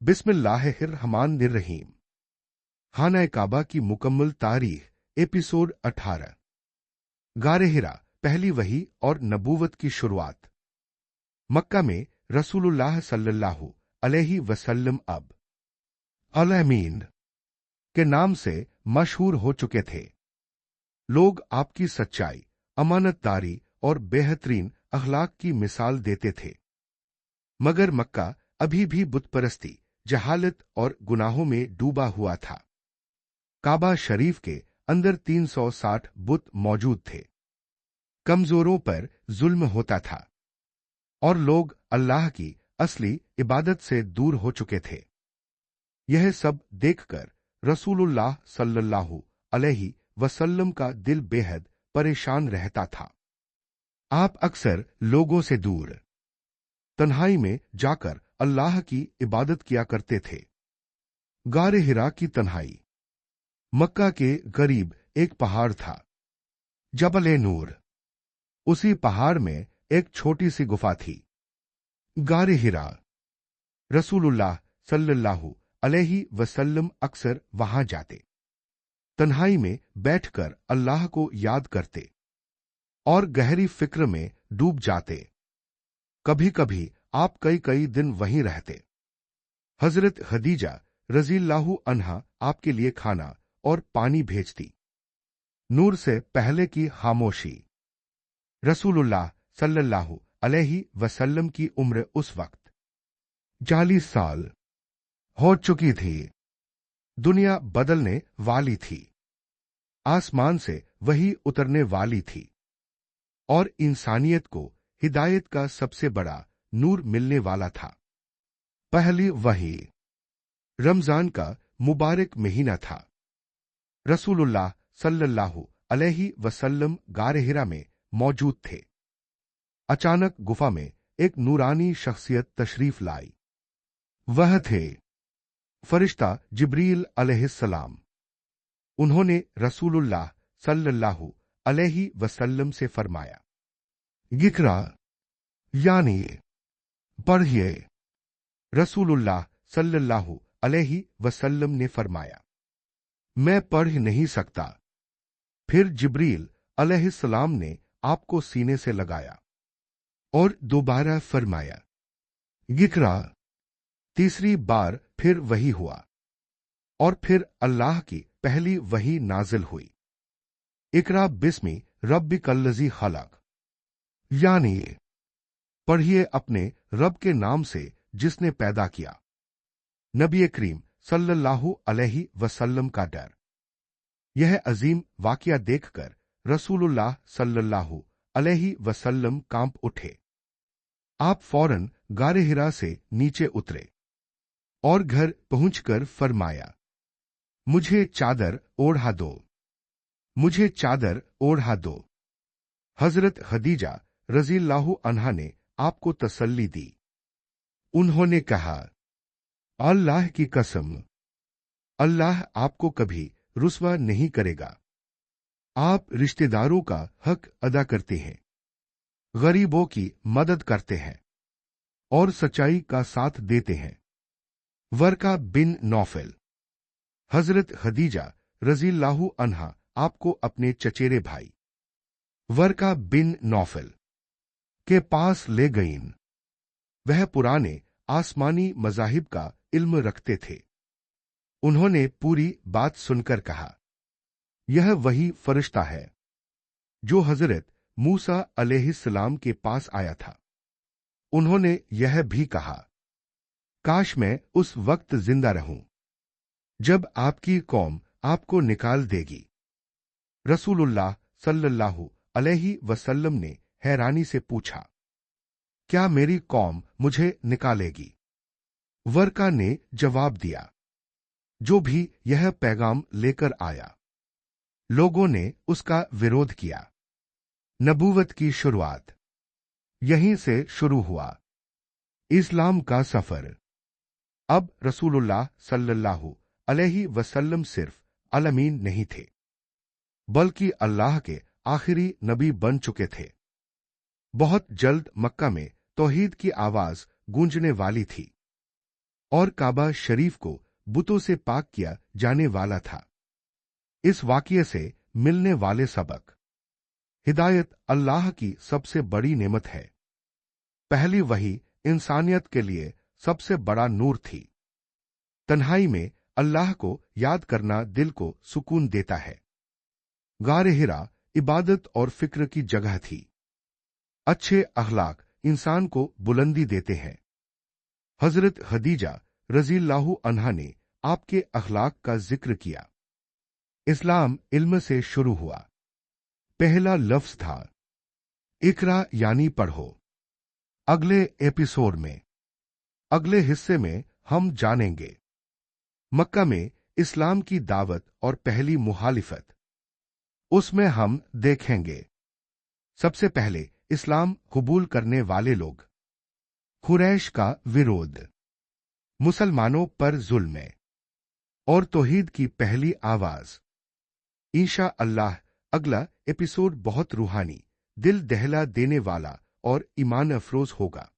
बिस्मिल्लाहिर्रहमानिर्रहीम। खाना काबा की मुकम्मल तारीख, एपिसोड 18। गारे हिरा, पहली वही और नबूवत की शुरुआत। मक्का में रसूलुल्लाह सल्लल्लाहु अलैहि वसल्लम अब अल-अमीन के नाम से मशहूर हो चुके थे। लोग आपकी सच्चाई, अमानतदारी और बेहतरीन अखलाक की मिसाल देते थे। मगर मक्का अभी भी बुतपरस्ती, जहालत और गुनाहों में डूबा हुआ था। काबा शरीफ के अंदर 360 बुत मौजूद थे। कमजोरों पर जुल्म होता था और लोग अल्लाह की असली इबादत से दूर हो चुके थे। यह सब देखकर रसूलुल्लाह सल्लल्लाहु अलैहि वसल्लम का दिल बेहद परेशान रहता था। आप अक्सर लोगों से दूर तन्हाई में जाकर अल्लाह की इबादत किया करते थे। गारे हिरा की तन्हाई। मक्का के करीब एक पहाड़ था, जबल-ए-नूर। उसी पहाड़ में एक छोटी सी गुफा थी, गारे हिरा। रसूलुल्लाह सल्लल्लाहु अलैहि वसल्लम अक्सर वहां जाते, तन्हाई में बैठकर अल्लाह को याद करते और गहरी फिक्र में डूब जाते। कभी कभी आप कई कई दिन वहीं रहते। हजरत खदीजा रज़ियल्लाहु अन्हा आपके लिए खाना और पानी भेजती। नूर से पहले की खामोशी। रसूलुल्लाह सल्लल्लाहु अलैहि वसल्लम की उम्र उस वक्त 40 साल हो चुकी थी। दुनिया बदलने वाली थी। आसमान से वही उतरने वाली थी और इंसानियत को हिदायत का सबसे बड़ा नूर मिलने वाला था। पहली वही रमजान का मुबारक महीना था। रसूलुल्लाह सल्लल्लाहु अलैहि वसल्लम गारे हिरा में मौजूद थे। अचानक गुफा में एक नूरानी शख्सियत तशरीफ लाई। वह थे फरिश्ता जिब्रील अलैहिस्सलाम। उन्होंने रसूलुल्लाह सल्लल्लाहु अलैहि वसल्लम से फरमाया, इक़रा, यानी पढ़िए। रसूलुल्लाह सल्लल्लाहु अलैहि वसल्लम ने फरमाया, मैं पढ़ नहीं सकता। फिर जिब्रील अलैहिस्सलाम ने आपको सीने से लगाया और दोबारा फरमाया, इक़रा। तीसरी बार फिर वही हुआ और फिर अल्लाह की पहली वही नाजिल हुई, इक़रा बिस्मि रब्बिकल्लज़ी खलक़, यानी पढ़िए अपने रब के नाम से जिसने पैदा किया। नबी करीम सल्लल्लाहु अलैहि वसल्लम का डर। यह अजीम वाकया देखकर रसूलुल्लाह सल्लल्लाहु अलैहि वसल्लम कांप उठे। आप फौरन गारे हिरा से नीचे उतरे और घर पहुंचकर फरमाया, मुझे चादर ओढ़ा दो, मुझे चादर ओढ़ा दो। हजरत खदीजा रज़ियल्लाहु अन्हा ने आपको तसल्ली दी। उन्होंने कहा, अल्लाह की कसम, अल्लाह आपको कभी रुस्वा नहीं करेगा। आप रिश्तेदारों का हक अदा करते हैं, गरीबों की मदद करते हैं और सच्चाई का साथ देते हैं। वर्का बिन नौफल। हजरत खदीजा रज़ियल्लाहु अन्हा आपको अपने चचेरे भाई वर्का बिन नौफल के पास ले गईं। वह पुराने आसमानी मज़ाहिब का इल्म रखते थे। उन्होंने पूरी बात सुनकर कहा, यह वही फरिश्ता है जो हजरत मूसा अलैहिस्सलाम के पास आया था। उन्होंने यह भी कहा, काश मैं उस वक्त जिंदा रहूं जब आपकी कौम आपको निकाल देगी। रसूलुल्लाह सल्लल्लाहु अलैहि वसल्लम ने हैरानी से पूछा, क्या मेरी कौम मुझे निकालेगी? वर्का ने जवाब दिया, जो भी यह पैगाम लेकर आया। लोगों ने उसका विरोध किया। नबूवत की शुरुआत यहीं से शुरू हुआ। इस्लाम का सफर। अब रसूलुल्लाह सल्लल्लाहु अलैहि वसल्लम सिर्फ अल-अमीन नहीं थे, बल्कि अल्लाह के आखिरी नबी बन चुके थे। बहुत जल्द मक्का में तौहीद की आवाज गूंजने वाली थी। और काबा शरीफ को बुतों से पाक किया जाने वाला था। इस वाक़ये से मिलने वाले सबक। हिदायत अल्लाह की सबसे बड़ी नेमत है। पहली वही इंसानियत के लिए सबसे बड़ा नूर थी। तन्हाई में अल्लाह को याद करना दिल को सुकून देता है। गारे हिरा इबादत और फिक्र की जगह थी। अच्छे अखलाक इंसान को बुलंदी देते हैं। हजरत खदीजा रज़ियल्लाहु अन्हा ने आपके अखलाक का जिक्र किया। इस्लाम इल्म से शुरू हुआ। पहला लफ्ज था इकरा यानी पढ़ो। अगले एपिसोड में, अगले हिस्से में हम जानेंगे मक्का में इस्लाम की दावत और पहली मुखालिफत। उसमें हम देखेंगे सबसे पहले इस्लाम कबूल करने वाले लोग, कुरैश का विरोध, मुसलमानों पर जुल्म और तौहीद की पहली आवाज। इंशा अल्लाह अगला एपिसोड बहुत रूहानी, दिल दहला देने वाला और ईमान अफरोज होगा।